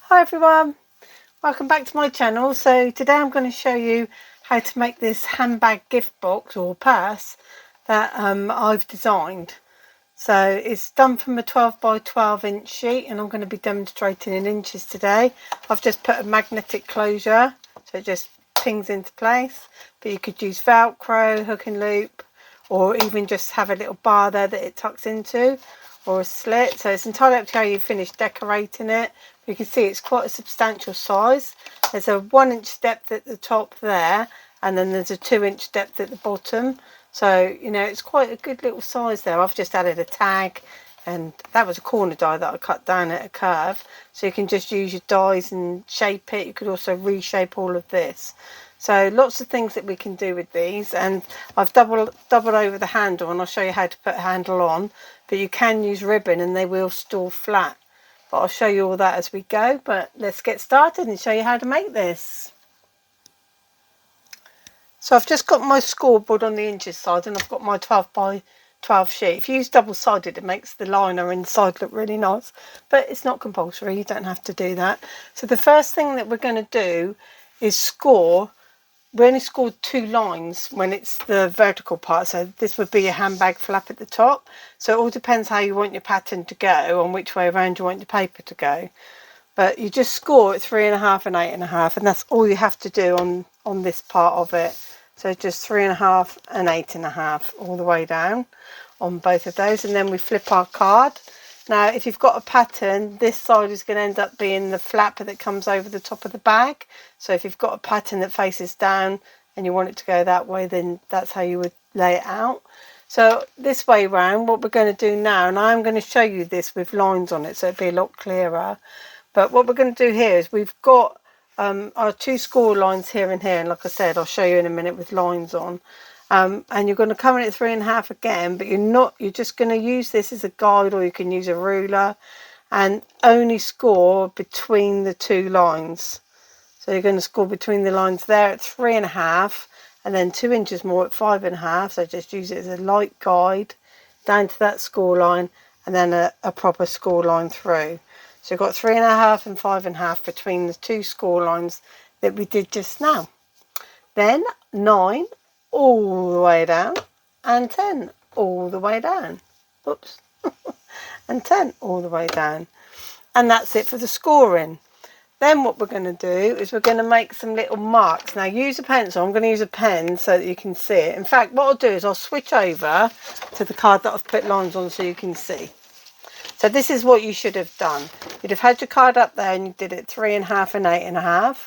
Hi everyone, welcome back to my channel. So today I'm going to show you how to make this handbag gift box or purse that I've designed. So it's done from a 12 by 12 inch sheet and I'm going to be demonstrating in inches today. I've just put a magnetic closure so it just pings into place, but you could use Velcro, hook and loop, or even just have a little bar there that it tucks into, or a slit. So it's entirely up to how you finish decorating it. You can see it's quite a substantial size. There's a 1 inch depth at the top there, and then there's a 2 inch depth at the bottom. So you know it's quite a good little size there. I've just added a tag, and that was a corner die that I cut down at a curve, so you can just use your dies and shape it. You could also reshape all of this. So lots of things that we can do with these, and I've doubled over the handle, and I'll show you how to put a handle on, but you can use ribbon and they will store flat, but I'll show you all that as we go. But let's get started and show you how to make this. So I've just got my scoreboard on the inches side, and I've got my 12 by 12 sheet. If you use double-sided, it makes the liner inside look really nice, but it's not compulsory, you don't have to do that. So the first thing that we're going to do is score. We only scored 2 lines when it's the vertical part, so this would be a handbag flap at the top. So it all depends how you want your pattern to go and which way around you want your paper to go. But you just score at 3.5 and 8.5, and that's all you have to do on this part of it. So just 3.5 and 8.5 all the way down on both of those, and then we flip our card. Now if you've got a pattern, this side is going to end up being the flap that comes over the top of the bag. So if you've got a pattern that faces down and you want it to go that way, then that's how you would lay it out. So this way round, what we're going to do now, and I'm going to show you this with lines on it so it'll be a lot clearer, but what we're going to do here is we've got our 2 score lines here and here, and like I said, I'll show you in a minute with lines on. And you're going to come in at 3.5 again, but you're just going to use this as a guide, or you can use a ruler, and only score between the 2 lines. So you're going to score between the lines there at 3.5, and then 2 inches more at 5.5. So just use it as a light guide down to that score line, and then a proper score line through. So you've got 3.5 and 5.5 between the 2 score lines that we did just now. Then 9 all the way down, and 10 all the way down. Oops. And 10 all the way down. And that's it for the scoring. Then what we're going to do is we're going to make some little marks. Now use a pencil. I'm going to use a pen so that you can see it. In fact, what I'll do is I'll switch over to the card that I've put lines on so you can see. So this is what you should have done. You'd have had your card up there and you did it 3.5 and 8.5.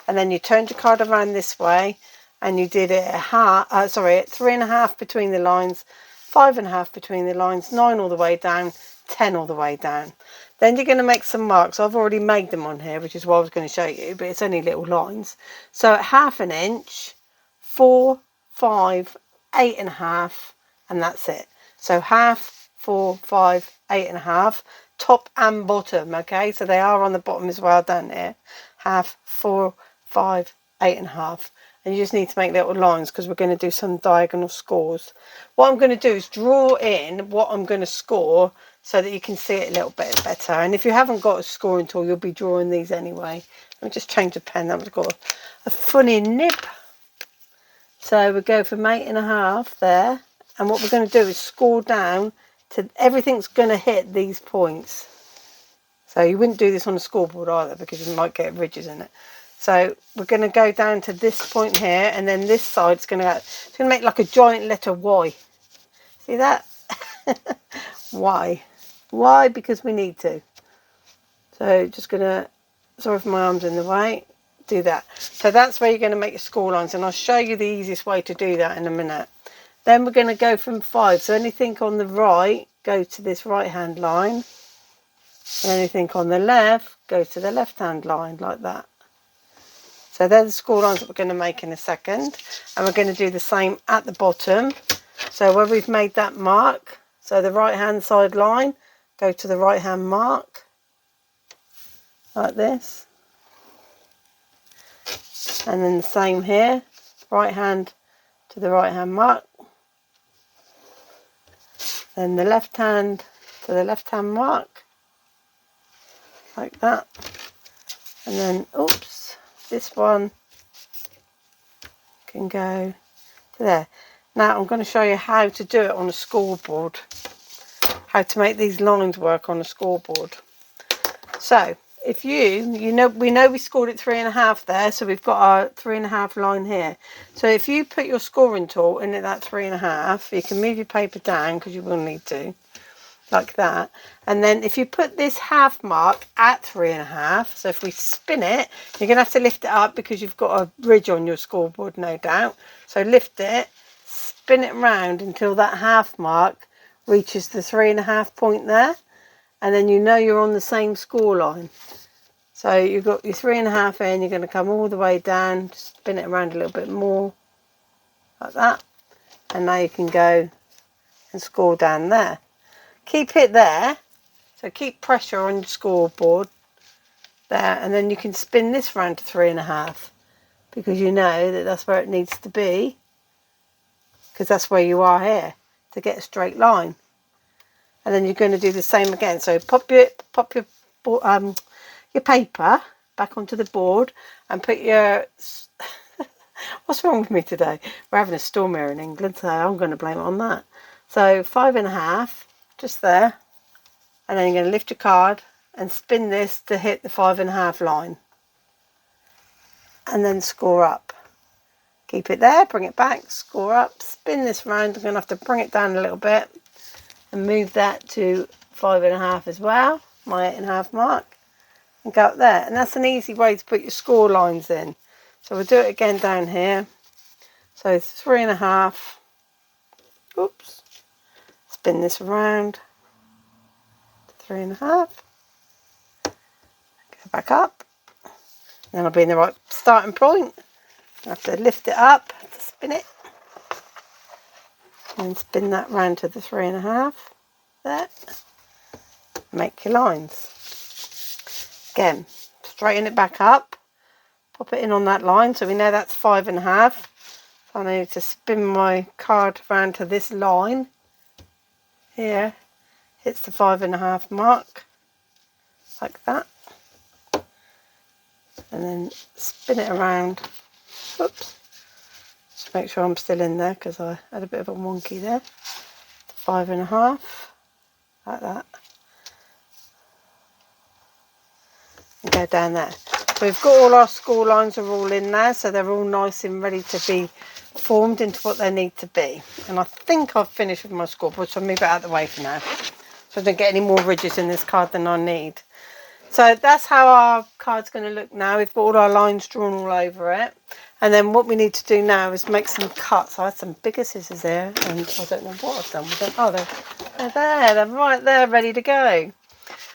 And then you turned your card around this way and you did it at 3.5 between the lines, 5.5 between the lines, 9 all the way down, 10 all the way down. Then you're going to make some marks. I've already made them on here, which is what I was going to show you, but it's only little lines. So at 1/2 inch, 4, 5, 8.5, and that's it. So 1/2, 4, 5, 8.5, top and bottom. Okay, so they are on the bottom as well down there. 1/2, 4, 5, 8.5. And you just need to make little lines because we're going to do some diagonal scores. What I'm going to do is draw in what I'm going to score so that you can see it a little bit better. And if you haven't got a scoring tool, you'll be drawing these anyway. Let me just change the pen. That one's got a funny nib. So we go from 8.5 there. And what we're going to do is score down to everything's going to hit these points. So you wouldn't do this on a scoreboard either because you might get ridges in it. So we're going to go down to this point here, and then this side's going to make like a giant letter Y. See that? Y. Y, because we need to. So just going to, sorry if my arm's in the way, do that. So that's where you're going to make your score lines, and I'll show you the easiest way to do that in a minute. Then we're going to go from 5. So anything on the right, go to this right hand line. And anything on the left, go to the left hand line, like that. So they're the score lines that we're going to make in a second. And we're going to do the same at the bottom. So where we've made that mark, so the right hand side line, go to the right hand mark, like this. And then the same here, right hand to the right hand mark. Then the left hand to the left hand mark, like that. And then, oops, this one can go to there. Now I'm going to show you how to do it on a scoreboard, how to make these lines work on a scoreboard. So if we know we scored it 3.5 there, so we've got our 3.5 line here. So if you put your scoring tool in at that 3.5, you can move your paper down, because you will need to, like that. And then if you put this half mark at 3.5, so if we spin it, you're going to have to lift it up because you've got a ridge on your scoreboard, no doubt. So lift it, spin it around until that half mark reaches the 3.5 point there, and then you know you're on the same score line. So you've got your 3.5 in, you're going to come all the way down, spin it around a little bit more, like that, and now you can go and score down there. Keep it there, so keep pressure on your scoreboard there, and then you can spin this round to 3.5, because you know that that's where it needs to be, because that's where you are here to get a straight line. And then you're going to do the same again. So pop your paper back onto the board and put your what's wrong with me today? We're having a storm here in England, so I'm going to blame it on that. So 5.5, just there, and then you're going to lift your card and spin this to hit the 5.5 line, and then score up. Keep it there, bring it back, score up, spin this round. I'm going to have to bring it down a little bit and move that to 5.5 as well, my 8.5 mark, and go up there. And that's an easy way to put your score lines in. So we'll do it again down here. So 3.5, oops, spin this around to 3.5, go back up, then I'll be in the right starting point. I have to lift it up to spin it, and spin that round to the 3.5 there. Make your lines. Again, straighten it back up, pop it in on that line, so we know that's 5.5. So I need to spin my card round to this line here, hits the 5.5 mark, like that, and then spin it around. Oops, just make sure I'm still in there, because I had a bit of a wonky there. 5.5, like that, and go down there. So we've got all our score lines are all in there, so they're all nice and ready to be formed into what they need to be. And I think I've finished with my scoreboard, so I'll move it out of the way for now, so I don't get any more ridges in this card than I need. So that's how our card's going to look now. We've got all our lines drawn all over it. And then what we need to do now is make some cuts. I had some bigger scissors there, and I don't know what I've done with them. Oh, they're there. They're right there, ready to go.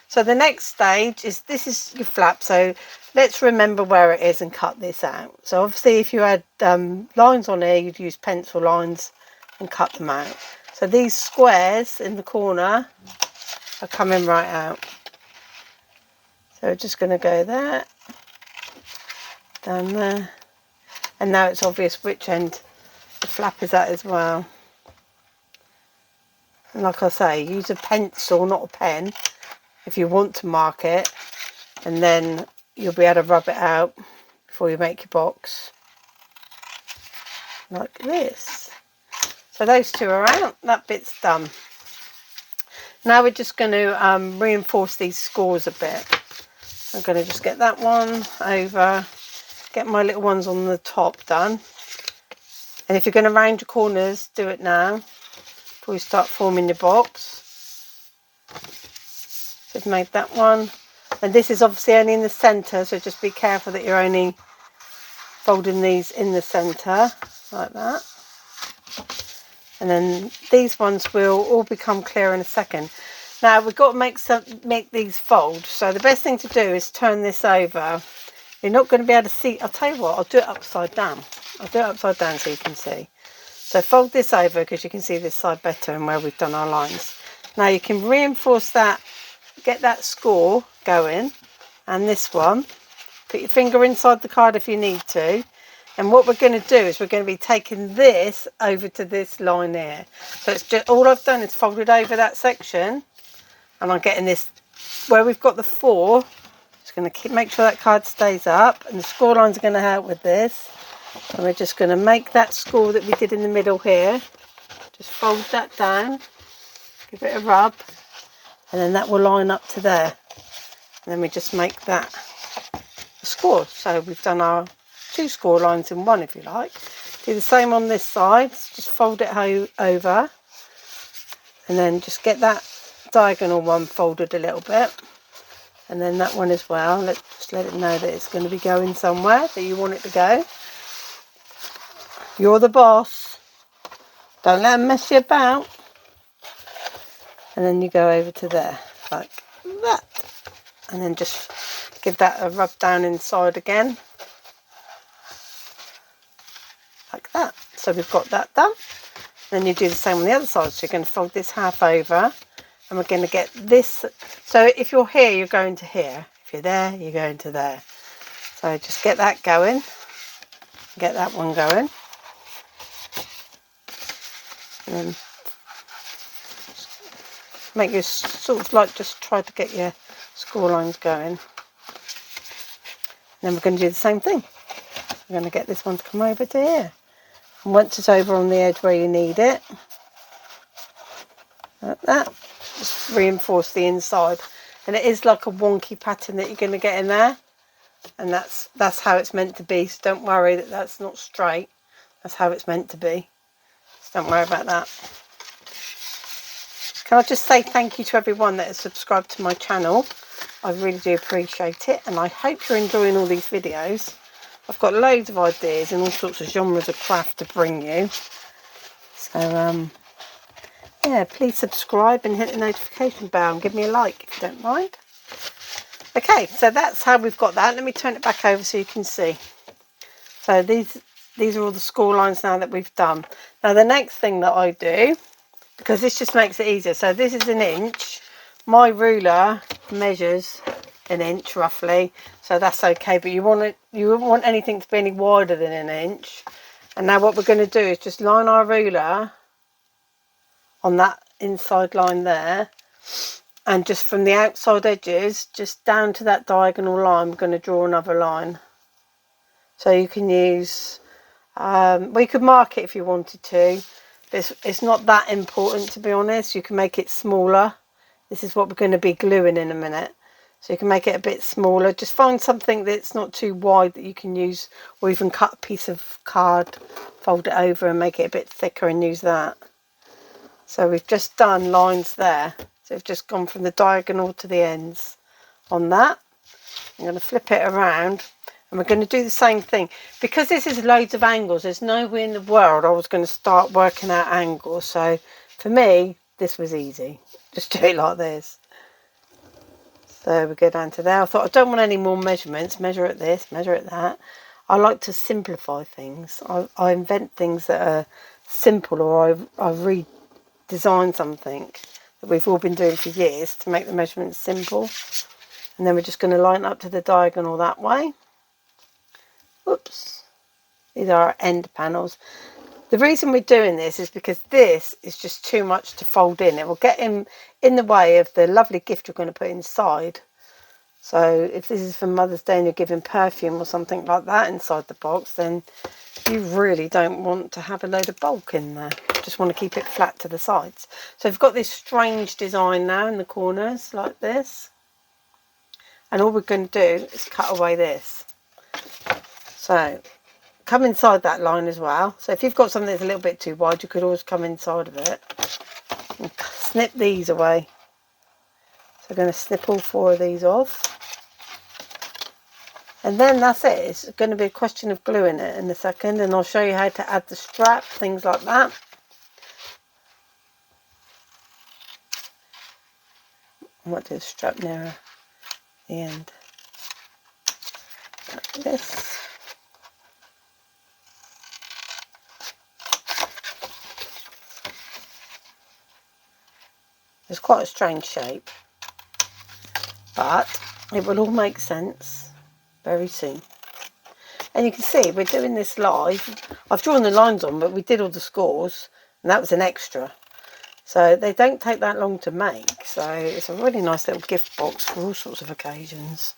So the next stage is, this is your flap. So let's remember where it is and cut this out. So obviously if you had lines on here, you'd use pencil lines and cut them out. So these squares in the corner are coming right out. So we're just going to go there, down there, and now it's obvious which end the flap is at as well. And like I say, use a pencil, not a pen, if you want to mark it, and then you'll be able to rub it out before you make your box, like this. So those two are out, that bit's done. Now we're just going to reinforce these scores a bit. I'm going to just get that one over, get my little ones on the top done. And if you're going to round your corners, do it now before you start forming your box. So I've made that one. And this is obviously only in the centre, so just be careful that you're only folding these in the centre, like that. And then these ones will all become clear in a second. Now we've got to make these fold. So the best thing to do is turn this over. You're not going to be able to see. I'll tell you what, I'll do it upside down. I'll do it upside down so you can see. So fold this over because you can see this side better and where we've done our lines. Now you can reinforce that, get that score going, and this one. Put your finger inside the card if you need to. And what we're going to do is we're going to be taking this over to this line here. So it's just, all I've done is folded over that section. And I'm getting this, where we've got the 4, Just going to make sure that card stays up, and the score lines are going to help with this. And we're just going to make that score that we did in the middle here. Just fold that down, give it a rub, and then that will line up to there. And then we just make that a score. So we've done our 2 score lines in one, if you like. Do the same on this side. Just fold it over, and then just get that diagonal one folded a little bit, and then that one as well. Just let it know that it's going to be going somewhere that you want it to go. You're the boss. Don't let them mess you about. And then you go over to there, like that. And then just give that a rub down inside again. Like that. So we've got that done. Then you do the same on the other side. So you're going to fold this half over. And we're going to get this. So if you're here, you're going to here. If you're there, you're going to there. So just get that going. Get that one going. And then make your sort of like just try to get your score lines going. And then we're going to do the same thing. We're going to get this one to come over to here. And once it's over on the edge where you need it, like that, just reinforce the inside. And it is like a wonky pattern that you're going to get in there. And that's how it's meant to be. So don't worry that that's not straight. That's how it's meant to be. So don't worry about that. Can I just say thank you to everyone that has subscribed to my channel. I really do appreciate it. And I hope you're enjoying all these videos. I've got loads of ideas and all sorts of genres of craft to bring you. So, yeah, please subscribe and hit the notification bell and give me a like if you don't mind. Okay, so that's how we've got that. Let me turn it back over so you can see. So these are all the score lines now that we've done. Now the next thing that I do, because this just makes it easier. So this is 1 inch. My ruler measures 1 inch roughly, so that's okay. But you wouldn't want anything to be any wider than 1 inch. And now what we're going to do is just line our ruler on that inside line there, and just from the outside edges just down to that diagonal line, we're going to draw another line. So you can use, well, you could mark it if you wanted to. It's not that important, to be honest. You can make it smaller. This is what we're going to be gluing in a minute. So you can make it a bit smaller. Just find something that's not too wide that you can use, or even cut a piece of card, fold it over and make it a bit thicker and use that. So we've just done lines there. So we've just gone from the diagonal to the ends on that. I'm going to flip it around. And we're going to do the same thing. Because this is loads of angles, there's no way in the world I was going to start working out angles. So for me, this was easy. Just do it like this. So we go down to there. I thought, I don't want any more measurements. Measure at this, measure at that. I like to simplify things. I invent things that are simple, or I redesign something that we've all been doing for years to make the measurements simple. And then we're just going to line up to the diagonal that way. Oops, these are our end panels. The reason we're doing this is because this is just too much to fold in. It will get in the way of the lovely gift you're going to put inside. So if this is for Mother's Day and you're giving perfume or something like that inside the box, then you really don't want to have a load of bulk in there. You just want to keep it flat to the sides. So we've got this strange design now in the corners like this. And all we're going to do is cut away this. So come inside that line as well. So if you've got something that's a little bit too wide, you could always come inside of it and snip these away. So I'm going to snip all 4 of these off. And then that's it. It's going to be a question of gluing it in a second, and I'll show you how to add the strap, things like that. I might do the strap nearer the end. Like this. It's quite a strange shape, but it will all make sense very soon. And you can see we're doing this live. I've drawn the lines on, but we did all the scores, and that was an extra. So they don't take that long to make. So it's a really nice little gift box for all sorts of occasions.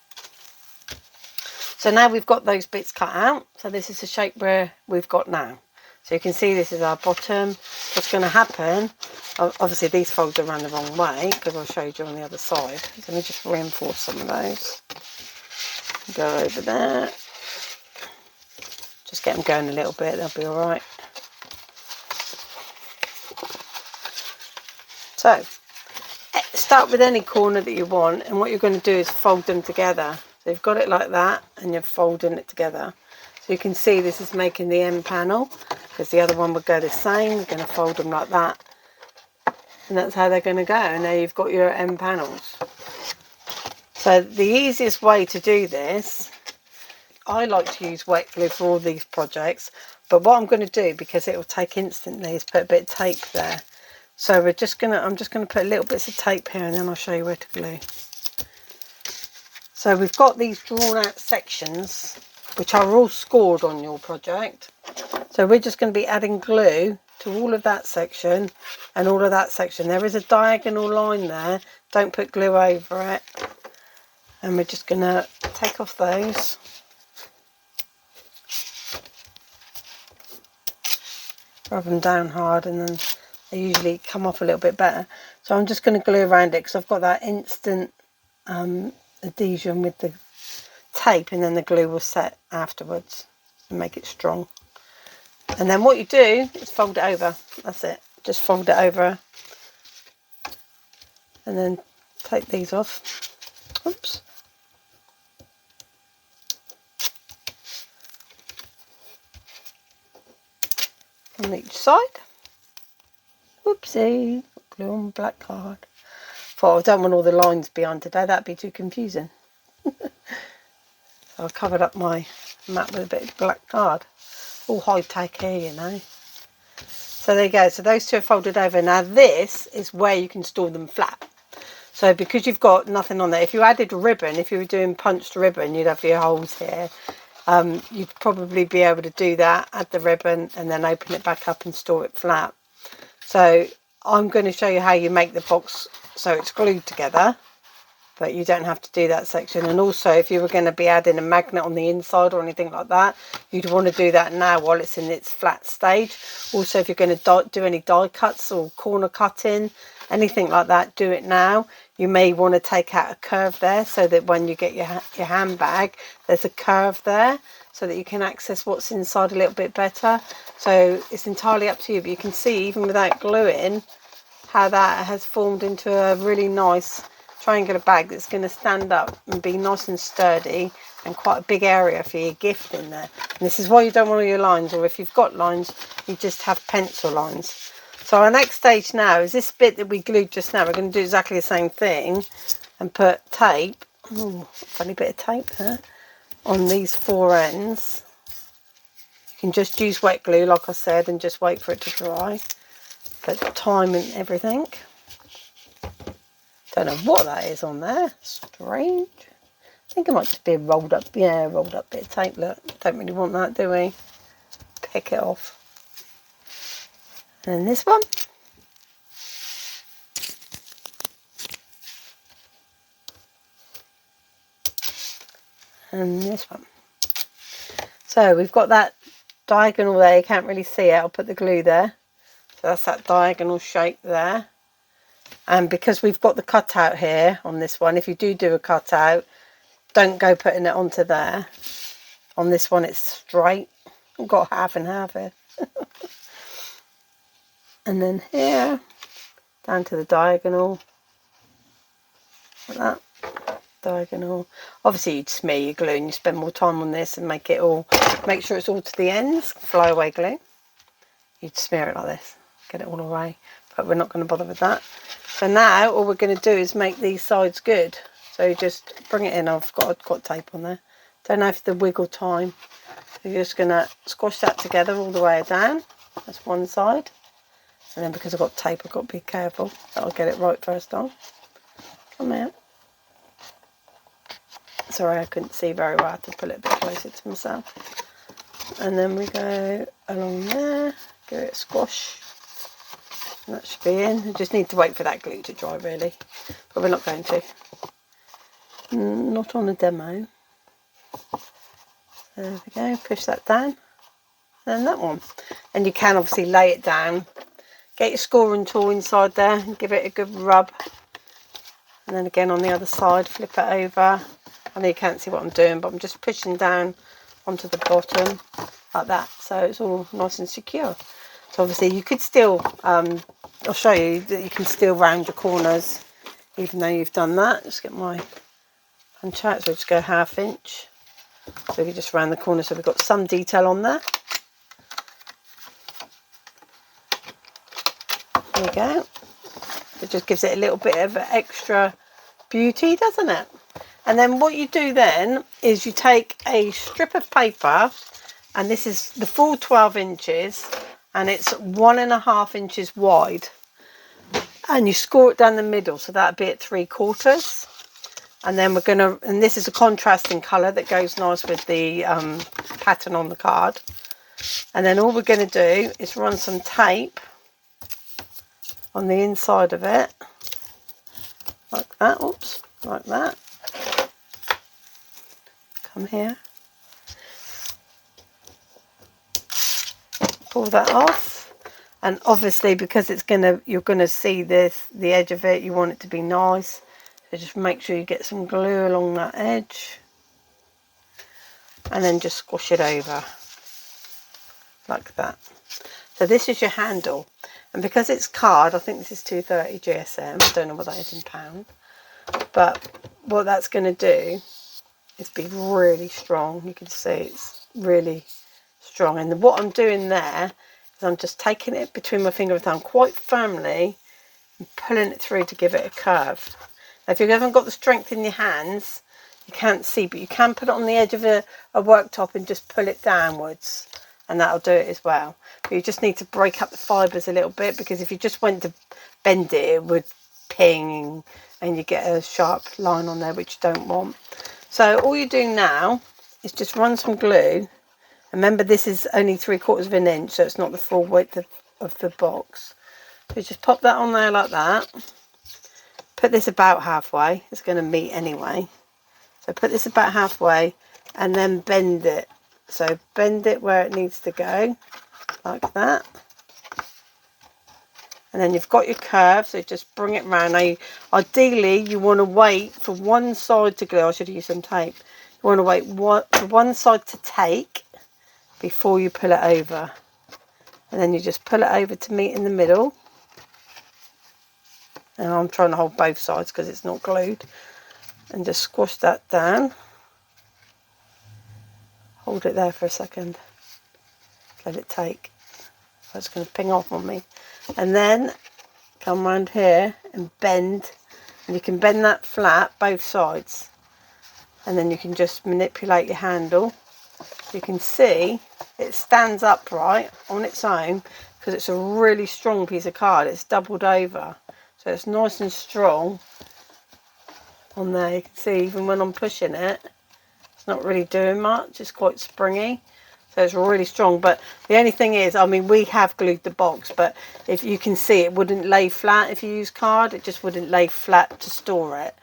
So now we've got those bits cut out. So this is the shape where we've got now. So you can see this is our bottom. What's going to happen, obviously these folds are around the wrong way because I showed you on the other side. So let me just reinforce some of those. Go over there. Just get them going a little bit, they'll be all right. So start with any corner that you want, and what you're going to do is fold them together. So you've got it like that and you're folding it together. So you can see this is making the end panel, because the other one would go the same. You're going to fold them like that, and that's how they're going to go, and there you've got your end panels. So the easiest way to do this, I like to use wet glue for all these projects, but what I'm going to do, because it will take instantly, is put a bit of tape there. So I'm just going to put little bits of tape here, and then I'll show you where to glue. So we've got these drawn out sections which are all scored on your project. So we're just going to be adding glue to all of that section and all of that section. There is a diagonal line there, don't put glue over it. And we're just going to take off those. Rub them down hard, and then they usually come off a little bit better. So I'm just going to glue around it because I've got that instant adhesion with the tape, and then the glue will set afterwards and make it strong. And then what you do is fold it over. That's it. Just fold it over, and then take these off. Oops. On each side. Whoopsie, glue on black card. Thought I don't want all the lines behind today, that'd be too confusing. So I covered up my mat with a bit of black card. All high tech here, you know. So there you go, so those two are folded over. Now this is where you can store them flat. So because you've got nothing on there, if you added ribbon, if you were doing punched ribbon, you'd have your holes here. You'd probably be able to do that, add the ribbon, and then open it back up and store it flat. So I'm going to show you how you make the box so it's glued together, but you don't have to do that section. And also, if you were going to be adding a magnet on the inside or anything like that, you'd want to do that now while it's in its flat stage. Also, if you're going to do any die cuts or corner cutting, anything like that, do it now. You may want to take out a curve there so that when you get your handbag, there's a curve there so that you can access what's inside a little bit better. So it's entirely up to you, but you can see even without gluing how that has formed into a really nice triangular bag that's going to stand up and be nice and sturdy, and quite a big area for your gift in there. And this is why you don't want all your lines, or if you've got lines, you just have pencil lines. So our next stage now is this bit that we glued just now. We're going to do exactly the same thing and put tape, funny bit of tape there, on these four ends. You can just use wet glue, like I said, and just wait for it to dry. But time and everything. Don't know what that is on there. Strange. I think it might just be a rolled up bit of tape. Look, don't really want that, do we? Pick it off. And then this one. And this one. So we've got that diagonal there. You can't really see it. I'll put the glue there. So that's that diagonal shape there. And because we've got the cutout here on this one, if you do a cutout, don't go putting it onto there. On this one it's straight. I've got half and half here. And then here, down to the diagonal, like that, diagonal. Obviously you'd smear your glue and you spend more time on this and make sure it's all to the ends, flyaway glue. You'd smear it like this, get it all away, but we're not going to bother with that. So now all we're going to do is make these sides good. So you just bring it in. I've got tape on there. Don't have the wiggle time. So you're just going to squash that together all the way down. That's one side. And then because I've got tape, I've got to be careful that I'll get it right first time. Come out. Sorry, I couldn't see very well. I had to pull it a bit closer to myself. And then we go along there, give it a squash. And that should be in. We just need to wait for that glue to dry, really. But we're not going to. Not on a demo. There we go, push that down. And that one. And you can obviously lay it down. Get your scoring tool inside there and give it a good rub. And then again on the other side, flip it over. I know you can't see what I'm doing, but I'm just pushing down onto the bottom like that. So it's all nice and secure. So obviously you could still, I'll show you that you can still round your corners even though you've done that. Just get my punch out, so just go 1/2 inch. So we just round the corner so we've got some detail on there. There you go. It just gives it a little bit of extra beauty, doesn't it? And then what you do then is you take a strip of paper, and this is the full 12 inches, and it's 1.5 inches wide. And you score it down the middle, so that'd be at 3/4. And then we're gonna, and this is a contrasting colour that goes nice with the pattern on the card. And then all we're gonna do is run some tape on the inside of it, like that. Oops, like that. Come here, pull that off, and obviously because it's you're gonna see this, the edge of it, you want it to be nice. So just make sure you get some glue along that edge, and then just squash it over like that. So this is your handle, and because it's card, I think this is 230 GSM. I don't know what that is in pound, but what that's going to do is be really strong. You can see it's really strong, and what I'm doing there is I'm just taking it between my finger and thumb quite firmly and pulling it through to give it a curve. Now, if you haven't got the strength in your hands, you can't see, but you can put it on the edge of a worktop and just pull it downwards, and that'll do it as well. But you just need to break up the fibres a little bit, because if you just went to bend it, it would ping and you get a sharp line on there, which you don't want. So all you do now is just run some glue. Remember, this is only 3/4 of an inch, so it's not the full width of the box. So just pop that on there like that. Put this about halfway. It's going to meet anyway. So put this about halfway and then bend it. So bend it where it needs to go, like that. And then you've got your curve, so just bring it round. Now, ideally, you want to wait for one side to glue. I should have used some tape. You want to wait for one side to take before you pull it over. And then you just pull it over to meet in the middle. And I'm trying to hold both sides because it's not glued. And just squash that down. Hold it there for a second. Let it take. That's going to ping off on me. And then come round here and bend. And you can bend that flat, both sides. And then you can just manipulate your handle. You can see it stands upright on its own because it's a really strong piece of card. It's doubled over. So it's nice and strong on there. You can see even when I'm pushing it, it's not really doing much. It's quite springy. So it's really strong. But the only thing is, I mean, we have glued the box, but if you can see, it wouldn't lay flat if you use card. It just wouldn't lay flat to store it.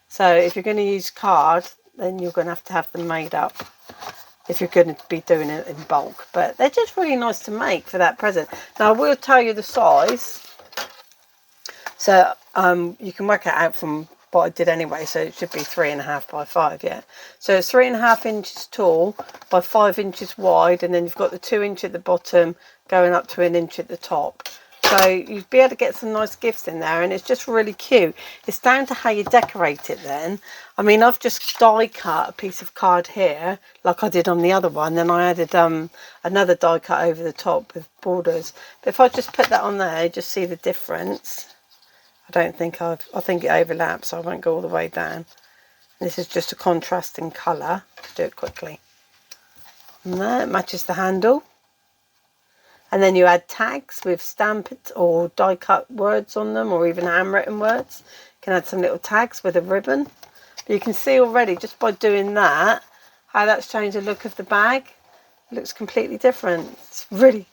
So if you're going to use card, then you're going to have them made up if you're going to be doing it in bulk. But they're just really nice to make for that present. Now, I will tell you the size. So you can work it out from what I did anyway. So it should be 3.5 by 5, yeah. So it's 3.5 inches tall by 5 inches wide, and then you've got the 2 inch at the bottom going up to 1 inch at the top. So you'd be able to get some nice gifts in there, and it's just really cute. It's down to how you decorate it then. I mean, I've just die cut a piece of card here, like I did on the other one. Then I added another die cut over the top with borders. But if I just put that on there, just see the difference. I think it overlaps, so I won't go all the way down. This is just a contrasting colour. Do it quickly. And there, it matches the handle. And then you add tags with stamped or die cut words on them, or even handwritten words. You can add some little tags with a ribbon. But you can see already, just by doing that, how that's changed the look of the bag. It looks completely different. It's really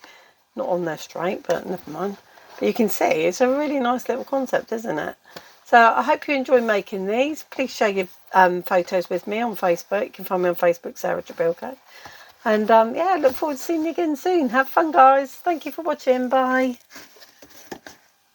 not on there straight, but never mind. But you can see it's a really nice little concept, isn't it? So I hope you enjoy making these. Please share your photos with me on Facebook. You can find me on Facebook, Sarah Trebilcock. And yeah, look forward to seeing you again soon. Have fun, guys. Thank you for watching. Bye.